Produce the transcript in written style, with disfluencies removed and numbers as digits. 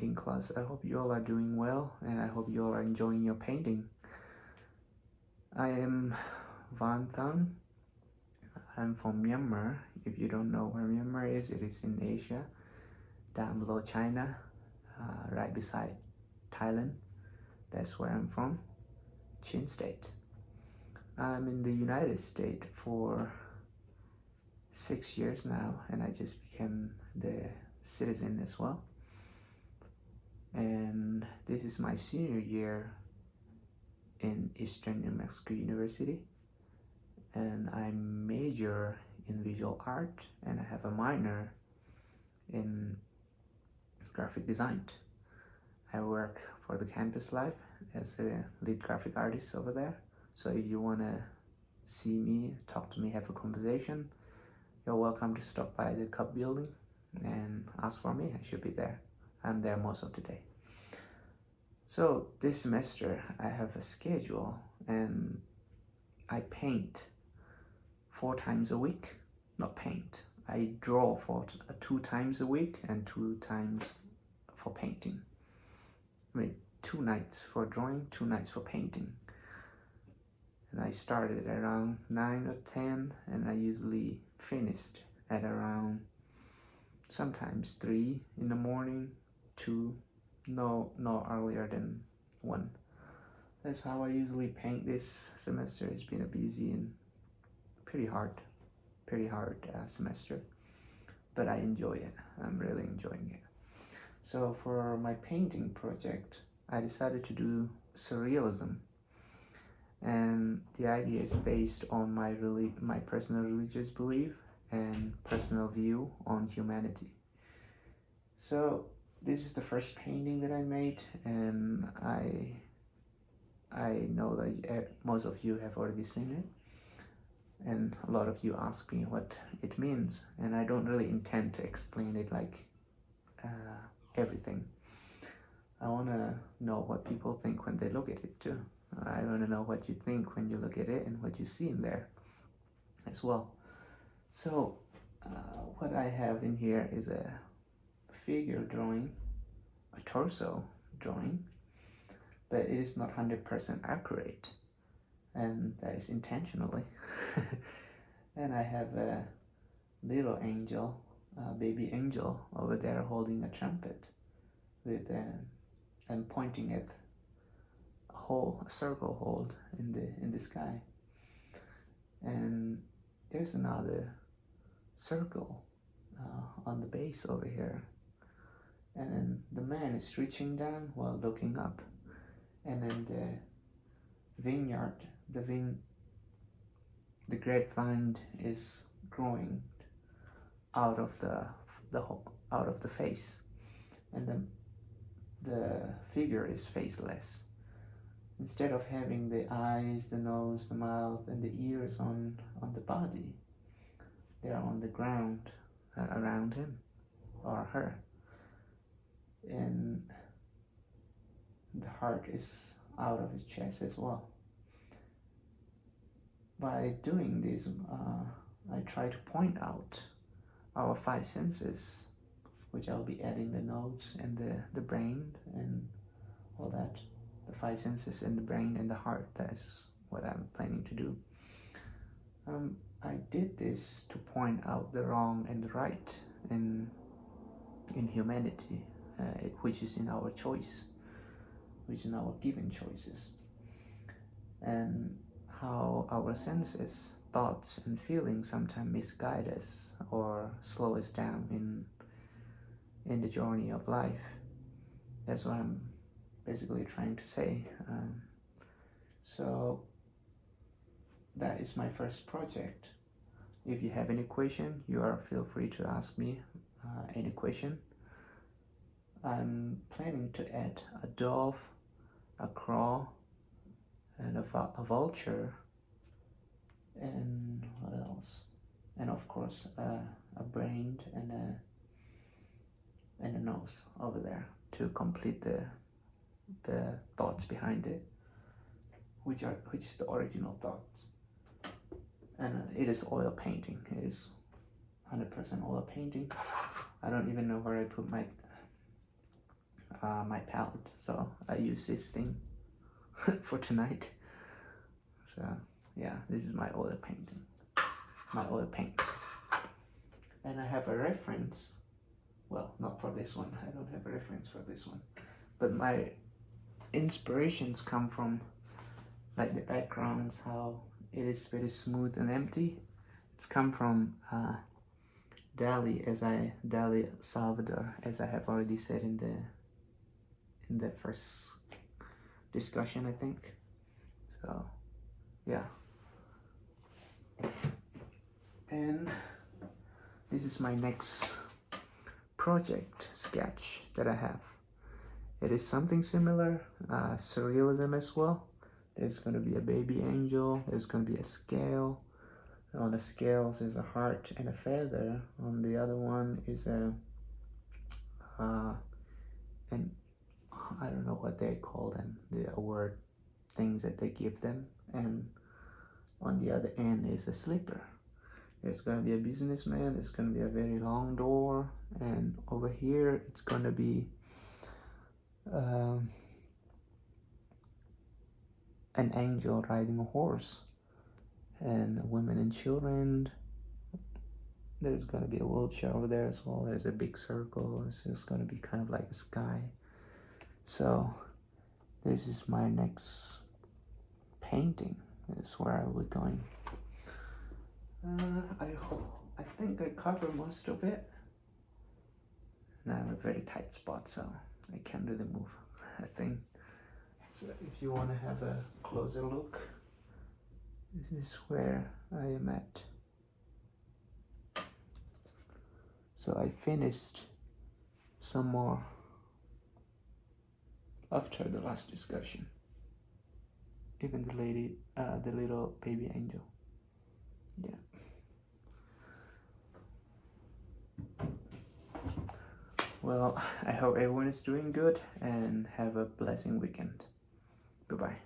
painting class. I hope you all are doing well, and I hope you all are enjoying your painting. I am Thang. I'm from Myanmar. If you don't know where Myanmar is, it is in Asia, down below China, right beside Thailand. That's where I'm from, Chin State. I'm in the United States for 6 years now, and I just became the citizen as well. And this is my senior year in Eastern New Mexico University, and I major in visual art, and I have a minor in graphic design. I work for the campus life as a lead graphic artist over there. So if you want to see me, talk to me, have a conversation, you're welcome to stop by the Cup building and ask for me. I should be there. I'm there most of the day. So this semester I have a schedule, and I paint 4 times a week. Not paint, I draw for 2 times a week and 2 times for painting. I mean, 2 nights for drawing, 2 nights for painting. And I started around 9 or 10, and I usually finished at around sometimes 3 in the morning, 2, no earlier than 1. That's how I usually paint this semester. It's been a busy and pretty hard semester, but I enjoy it. I'm really enjoying it. So for my painting project, I decided to do surrealism, and the idea is based on my personal religious belief and personal view on humanity. So this is the first painting that I made, and I know that most of you have already seen it, and a lot of you ask me what it means, and I don't really intend to explain it like everything. I want to know what people think when they look at it too. I want to know what you think when you look at it and what you see in there as well. So what I have in here is a figure drawing, a torso drawing, but it is not 100% accurate, and that is intentionally. And I have a little angel, a baby angel over there holding a trumpet with and pointing at a circle hole in the sky. And there's another circle on the base over here, and then the man is reaching down while looking up, and then the vineyard, the grapevine is growing out of the face, and the figure is faceless. Instead of having the eyes, the nose, the mouth, and the ears on the body, they are on the ground around him or her, and the heart is out of his chest as well. By doing this, I try to point out our 5 senses, which I'll be adding the nose and the brain and all that. The 5 senses and the brain and the heart, that's what I'm planning to do. I did this to point out the wrong and the right in humanity, which is in our choice, which is in our given choices, and how our senses, thoughts, and feelings sometimes misguide us or slow us down in the journey of life. That's what I'm basically trying to say. So that is my first project. If you have any question, feel free to ask me any question. I'm planning to add a dove, a crow, and a vulture, and what else? And of course a brain and a nose over there to complete the thoughts behind it, which is the original thoughts. And it is oil painting. It is 100% oil painting. I don't even know where I put my my palette, so I use this thing for tonight. So yeah, this is my oil painting, my oil paint. And I have a reference, well, not for this one, I don't have a reference for this one, but my inspirations come from like the backgrounds, how it is very smooth and empty. It's come from Dali, Salvador, as I have already said in the first discussion, I think. So yeah, and this is my next project sketch that I have. It is something similar, surrealism as well. There's going to be a baby angel, there's going to be a scale. On the scales is a heart and a feather. On the other one is an I don't know what they call them, the award things that they give them. And on the other end is a slipper. There's gonna be a businessman, there's gonna be a very long door, and over here it's gonna be an angel riding a horse, and women and children. There's gonna be a wheelchair over there as well. There's a big circle. It's just gonna be kind of like a sky. So this is my next painting. This is where I will be going. I think I covered most of it. And I have a very tight spot, so I can't really move a thing. So if you want to have a closer look, this is where I am at. So I finished some more after the last discussion. Even the little baby angel. Yeah. Well, I hope everyone is doing good and have a blessing weekend. Bye-bye.